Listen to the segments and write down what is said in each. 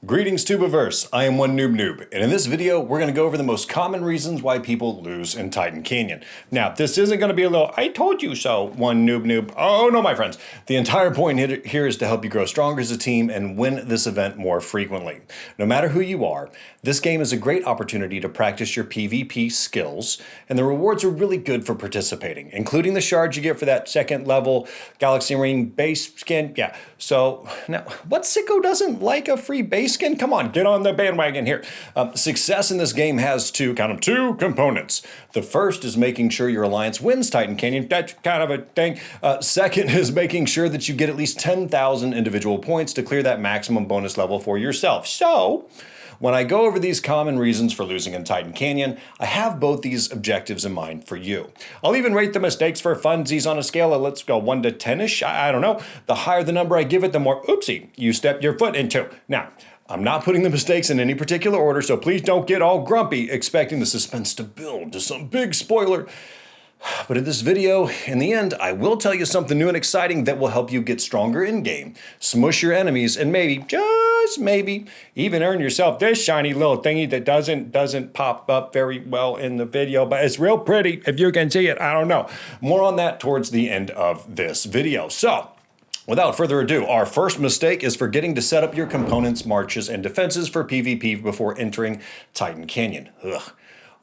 Greetings Tubiverse, I am one noob, and in this video we're going to go over the most common reasons why people lose in Titan Canyon. Now this isn't going to be a little I told you so one noob. Oh no my friends, the entire point here is to help you grow stronger as a team and win this event more frequently. No matter who you are, this game is a great opportunity to practice your PvP skills, and the rewards are really good for participating, including the shards you get for that second level Galaxy Marine base skin. Yeah, so now what sicko doesn't like a free base skin? Come on, get on the bandwagon here. Success in this game has two components. The first is making sure your alliance wins Titan Canyon. That's kind of a thing. Second is making sure that you get at least 10,000 individual points to clear that maximum bonus level for yourself. So, when I go over these common reasons for losing in Titan Canyon, I have both these objectives in mind for you. I'll even rate the mistakes for funsies on a scale of, let's go 1 to 10-ish, I don't know. The higher the number I give it, the more oopsie you step your foot into. Now, I'm not putting the mistakes in any particular order, so please don't get all grumpy expecting the suspense to build to some big spoiler. But in this video, in the end, I will tell you something new and exciting that will help you get stronger in-game, smush your enemies, and maybe, just maybe, even earn yourself this shiny little thingy that doesn't pop up very well in the video, but it's real pretty if you can see it. I don't know. More on that towards the end of this video. So, without further ado, our first mistake is forgetting to set up your components, marches, and defenses for PvP before entering Titan Canyon. Ugh.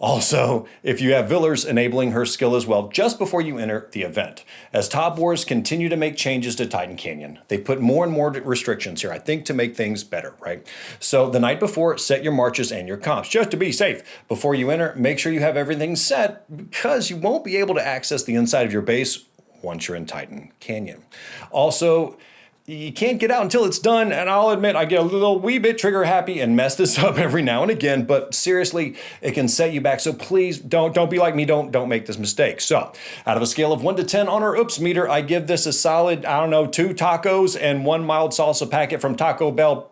Also, if you have Villers, enabling her skill as well just before you enter the event. As Top Wars continue to make changes to Titan Canyon, they put more and more restrictions here, I think, to make things better, right? So the night before, set your marches and your comps, just to be safe. Before you enter, make sure you have everything set, because you won't be able to access the inside of your base once you're in Titan Canyon. Also, you can't get out until it's done, and I'll admit I get a little wee bit trigger happy and mess this up every now and again, but seriously, it can set you back, so please don't be like me, don't make this mistake. So, out of a scale of 1 to 10 on our oops meter, I give this a solid, 2 tacos and 1 mild salsa packet from Taco Bell,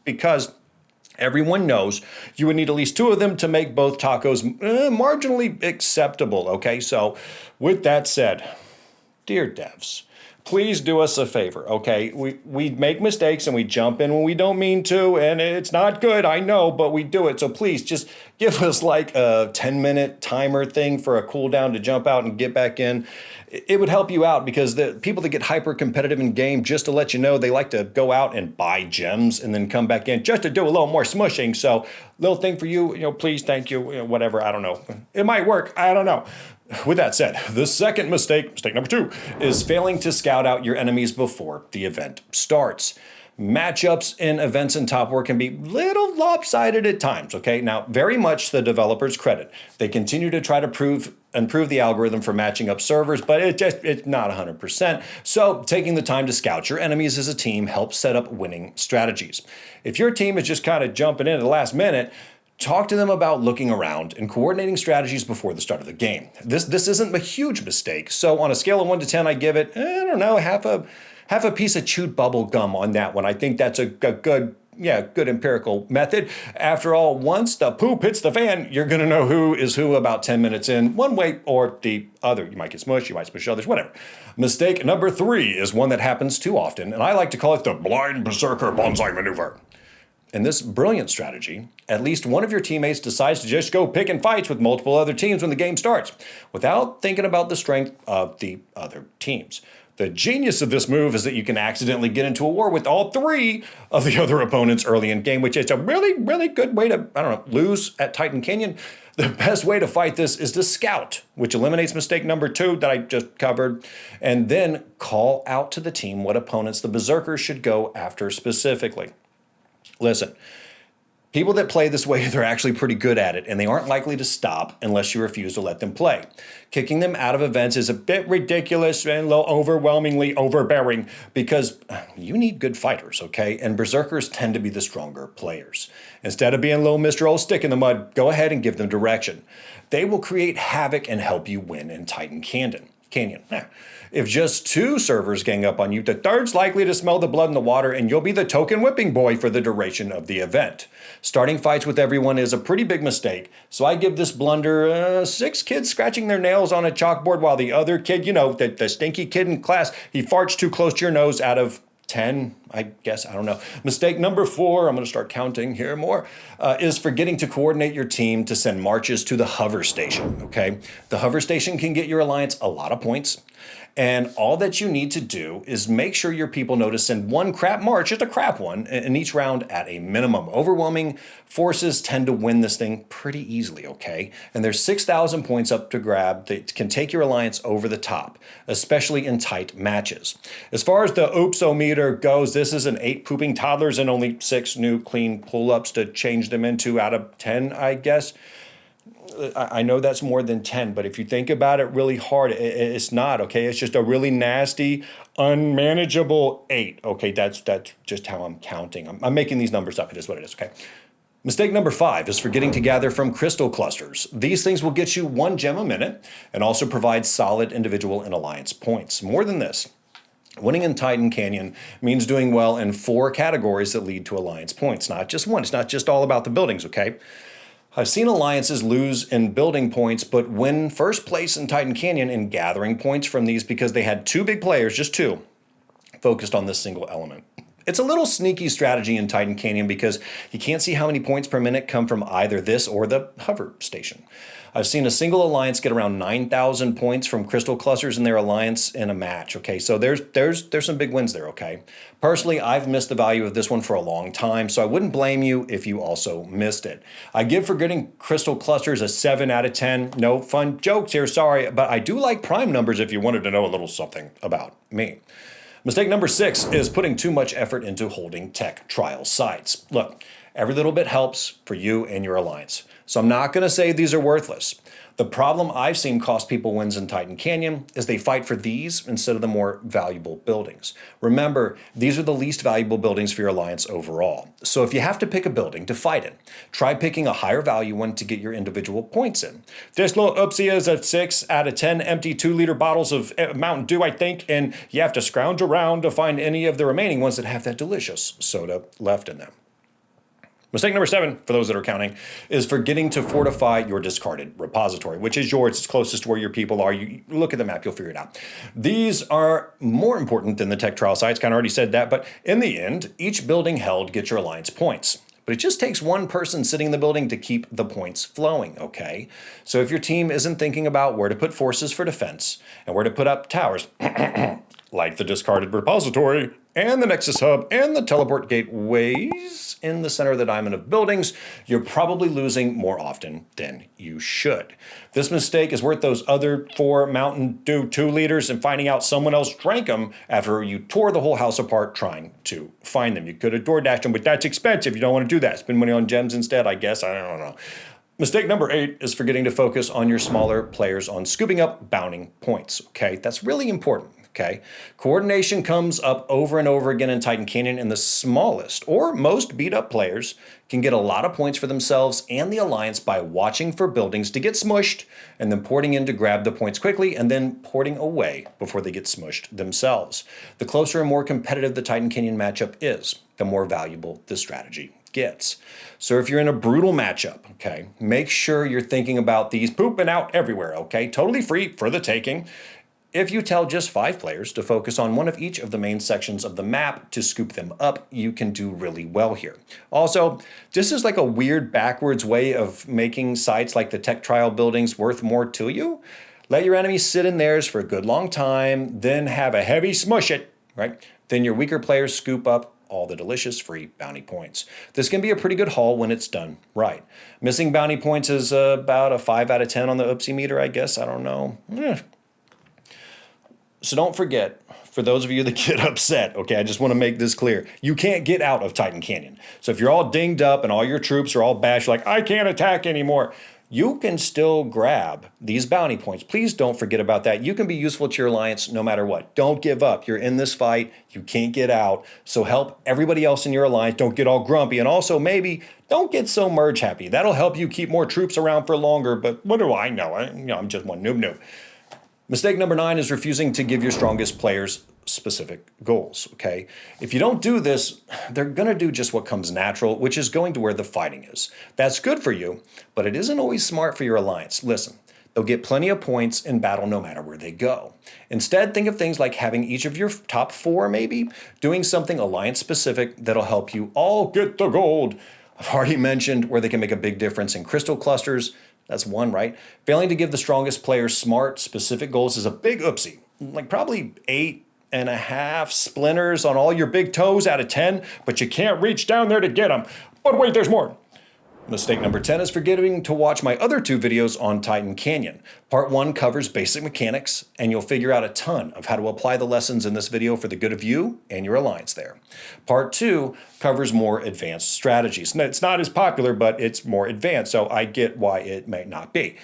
because everyone knows you would need at least 2 of them to make both tacos marginally acceptable, okay? So, with that said, dear devs, please do us a favor, okay? We make mistakes and we jump in when we don't mean to, and it's not good, I know, but we do it. So please just give us like a 10-minute timer thing for a cooldown to jump out and get back in. It would help you out, because the people that get hyper competitive in game, just to let you know, they like to go out and buy gems and then come back in just to do a little more smushing. So little thing for you, please, thank you, whatever, I don't know. It might work, I don't know. With that said, the second mistake number 2, is failing to scout out your enemies before the event starts. Matchups in events in Top War can be little lopsided at times, okay? Now, very much the developers' credit. They continue to try to improve the algorithm for matching up servers, but it's not 100%. So taking the time to scout your enemies as a team helps set up winning strategies. If your team is just kind of jumping in at the last minute, talk to them about looking around and coordinating strategies before the start of the game. This isn't a huge mistake, so on a scale of 1 to 10, I give it, half a piece of chewed bubble gum on that one. I think that's a good empirical method. After all, once the poop hits the fan, you're gonna know who is who about 10 minutes in, one way or the other. You might get smushed, you might smush others, whatever. Mistake number 3 is one that happens too often, and I like to call it the blind berserker bonsai maneuver. In this brilliant strategy, at least one of your teammates decides to just go picking fights with multiple other teams when the game starts, without thinking about the strength of the other teams. The genius of this move is that you can accidentally get into a war with all 3 of the other opponents early in game, which is a really, really good way to, lose at Titan Canyon. The best way to fight this is to scout, which eliminates mistake number 2 that I just covered, and then call out to the team what opponents the berserkers should go after specifically. Listen, people that play this way, they're actually pretty good at it, and they aren't likely to stop unless you refuse to let them play. Kicking them out of events is a bit ridiculous and a little overwhelmingly overbearing, because you need good fighters, okay? And berserkers tend to be the stronger players. Instead of being little Mr. Old Stick in the Mud, go ahead and give them direction. They will create havoc and help you win in Titan Canyon. If just 2 servers gang up on you, the third's likely to smell the blood in the water, and you'll be the token whipping boy for the duration of the event. Starting fights with everyone is a pretty big mistake, so I give this blunder 6 kids scratching their nails on a chalkboard while the other kid, the stinky kid in class, he farts too close to your nose out of 10 I guess, I don't know. Mistake number 4, I'm going to start counting here more, is forgetting to coordinate your team to send marches to the hover station, okay? The hover station can get your alliance a lot of points. And all that you need to do is make sure your people know to send one crap march, just a crap one, in each round at a minimum. Overwhelming forces tend to win this thing pretty easily, okay? And there's 6,000 points up to grab that can take your alliance over the top, especially in tight matches. As far as the oopsometer goes, this is an 8 pooping toddlers and only 6 new clean pull-ups to change them into out of 10, I guess. I know that's more than 10, but if you think about it really hard, it's not, okay? It's just a really nasty, unmanageable 8, okay? That's just how I'm counting. I'm making these numbers up. It is what it is, okay? Mistake number 5 is forgetting to gather from crystal clusters. These things will get you 1 gem a minute and also provide solid individual and alliance points. More than this, winning in Titan Canyon means doing well in 4 categories that lead to alliance points, not just one. It's not just all about the buildings, okay? I've seen alliances lose in building points, but win first place in Titan Canyon in gathering points from these because they had 2 big players, just 2, focused on this single element. It's a little sneaky strategy in Titan Canyon because you can't see how many points per minute come from either this or the hover station. I've seen a single alliance get around 9,000 points from crystal clusters in their alliance in a match, okay? So there's some big wins there, okay? Personally, I've missed the value of this one for a long time, so I wouldn't blame you if you also missed it. I give forgetting crystal clusters a 7 out of 10. No fun jokes here, sorry, but I do like prime numbers if you wanted to know a little something about me. Mistake number 6 is putting too much effort into holding tech trial sites. Look, every little bit helps for you and your alliance. So I'm not going to say these are worthless. The problem I've seen cost people wins in Titan Canyon is they fight for these instead of the more valuable buildings. Remember, these are the least valuable buildings for your alliance overall. So if you have to pick a building to fight in, try picking a higher value one to get your individual points in. This little oopsie is a 6 out of 10 empty 2-liter bottles of Mountain Dew, I think, and you have to scrounge around to find any of the remaining ones that have that delicious soda left in them. Mistake number 7, for those that are counting, is forgetting to fortify your discarded repository, which is yours. It's closest to where your people are. You look at the map, you'll figure it out. These are more important than the tech trial sites. Kind of already said that, but in the end, each building held gets your alliance points. But it just takes one person sitting in the building to keep the points flowing, okay? So if your team isn't thinking about where to put forces for defense and where to put up towers, like the discarded repository and the Nexus Hub and the teleport gateways in the center of the diamond of buildings, you're probably losing more often than you should. This mistake is worth those other 4 Mountain Dew 2 liters and finding out someone else drank them after you tore the whole house apart trying to find them. You could have DoorDashed them, but that's expensive. You don't want to do that. Spend money on gems instead, I guess. I don't know. Mistake number 8 is forgetting to focus on your smaller players on scooping up bounty points, okay? That's really important. Okay, coordination comes up over and over again in Titan Canyon, and the smallest or most beat up players can get a lot of points for themselves and the alliance by watching for buildings to get smushed and then porting in to grab the points quickly and then porting away before they get smushed themselves. The closer and more competitive the Titan Canyon matchup is, the more valuable the strategy gets. So if you're in a brutal matchup, okay, make sure you're thinking about these pooping out everywhere, okay? Totally free for the taking. If you tell just 5 players to focus on one of each of the main sections of the map to scoop them up, you can do really well here. Also, this is like a weird backwards way of making sites like the tech trial buildings worth more to you. Let your enemies sit in theirs for a good long time, then have a heavy smush it, right? Then your weaker players scoop up all the delicious free bounty points. This can be a pretty good haul when it's done right. Missing bounty points is about a 5 out of 10 on the oopsie meter, I guess. I don't know. So don't forget, for those of you that get upset, okay, I just want to make this clear. You can't get out of Titan Canyon. So if you're all dinged up and all your troops are all bashed, like, I can't attack anymore, you can still grab these bounty points. Please don't forget about that. You can be useful to your alliance no matter what. Don't give up. You're in this fight. You can't get out. So help everybody else in your alliance. Don't get all grumpy. And also maybe don't get so merge happy. That'll help you keep more troops around for longer. But what do I know? I'm just one noob. Mistake number 9 is refusing to give your strongest players specific goals, okay? If you don't do this, they're going to do just what comes natural, which is going to where the fighting is. That's good for you, but it isn't always smart for your alliance. Listen, They'll get plenty of points in battle no matter where they go. Instead, think of things like having each of your top 4 maybe, doing something alliance specific that'll help you all get the gold. I've already mentioned where they can make a big difference in crystal clusters. That's one, right? Failing to give the strongest players smart, specific goals is a big oopsie. Like probably 8.5 splinters on all your big toes out of 10, but you can't reach down there to get them. But wait, there's more. Mistake number 10 is forgetting to watch my other 2 videos on Titan Canyon. Part 1 covers basic mechanics, and you'll figure out a ton of how to apply the lessons in this video for the good of you and your alliance there. Part 2 covers more advanced strategies. Now, it's not as popular, but it's more advanced, so I get why it may not be.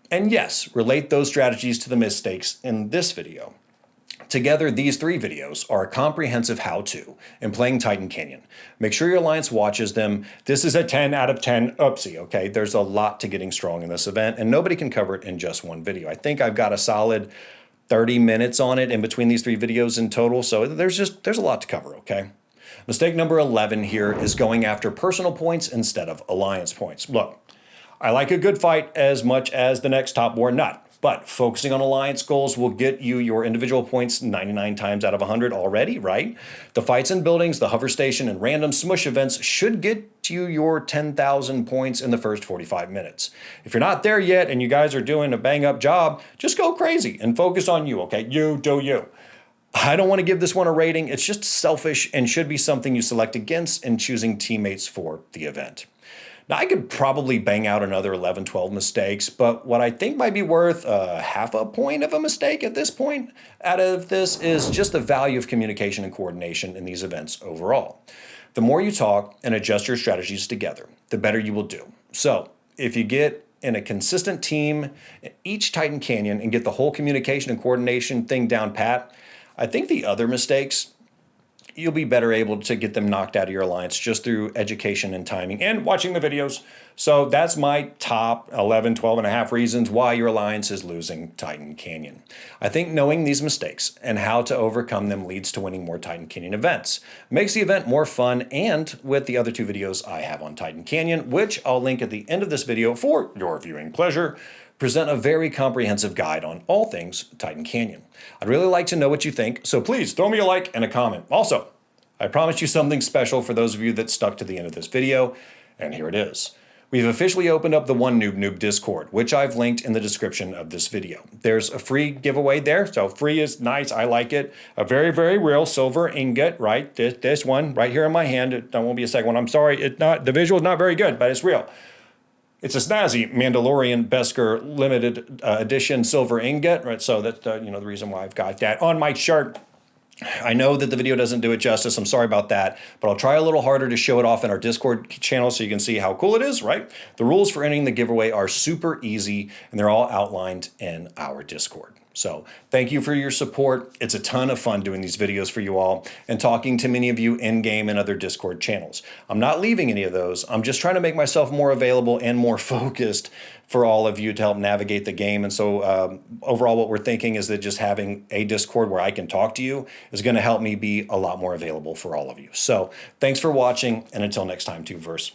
And yes, relate those strategies to the mistakes in this video. Together, these 3 videos are a comprehensive how-to in playing Titan Canyon. Make sure your alliance watches them. This is a 10 out of 10 oopsie, okay? There's a lot to getting strong in this event, and nobody can cover it in just one video. I think I've got a solid 30 minutes on it in between these 3 videos in total, so there's a lot to cover, okay? Mistake number 11 here is going after personal points instead of alliance points. Look, I like a good fight as much as the next top war nut. But focusing on alliance goals will get you your individual points 99 times out of 100 already, right? The fights in buildings, the hover station, and random smush events should get you your 10,000 points in the first 45 minutes. If you're not there yet and you guys are doing a bang-up job, just go crazy and focus on you, okay? You do you. I don't want to give this one a rating. It's just selfish and should be something you select against in choosing teammates for the event. Now, I could probably bang out another 11, 12 mistakes, but what I think might be worth half a point of a mistake at this point out of this is just the value of communication and coordination in these events overall. The more you talk and adjust your strategies together, the better you will do. So if you get in a consistent team, each Titan Canyon, and get the whole communication and coordination thing down pat, I think the other mistakes, you'll be better able to get them knocked out of your alliance just through education and timing and watching the videos. So that's my top 11, 12 and a half reasons why your alliance is losing Titan Canyon. I think knowing these mistakes and how to overcome them leads to winning more Titan Canyon events. Makes the event more fun, and with the other 2 videos I have on Titan Canyon, which I'll link at the end of this video for your viewing pleasure, present a very comprehensive guide on all things Titan Canyon. I'd really like to know what you think, so please throw me a like and a comment. Also, I promised you something special for those of you that stuck to the end of this video, and here it is. We've officially opened up the One Noob Noob Discord, which I've linked in the description of this video. There's a free giveaway there, so free is nice, I like it. A very, very real silver ingot, right? This one right here in my hand. It won't be a second one. I'm sorry, the visual is not very good, but it's real. It's a snazzy Mandalorian Beskar limited edition silver ingot, right? So that's the reason why I've got that on my shirt. I know that the video doesn't do it justice. I'm sorry about that, but I'll try a little harder to show it off in our Discord channel so you can see how cool it is, right? The rules for entering the giveaway are super easy, and they're all outlined in our Discord. So thank you for your support. It's a ton of fun doing these videos for you all and talking to many of you in-game and other Discord channels. I'm not leaving any of those. I'm just trying to make myself more available and more focused for all of you to help navigate the game. And so overall, what we're thinking is that just having a Discord where I can talk to you is going to help me be a lot more available for all of you. So thanks for watching, and until next time, Tubeverse.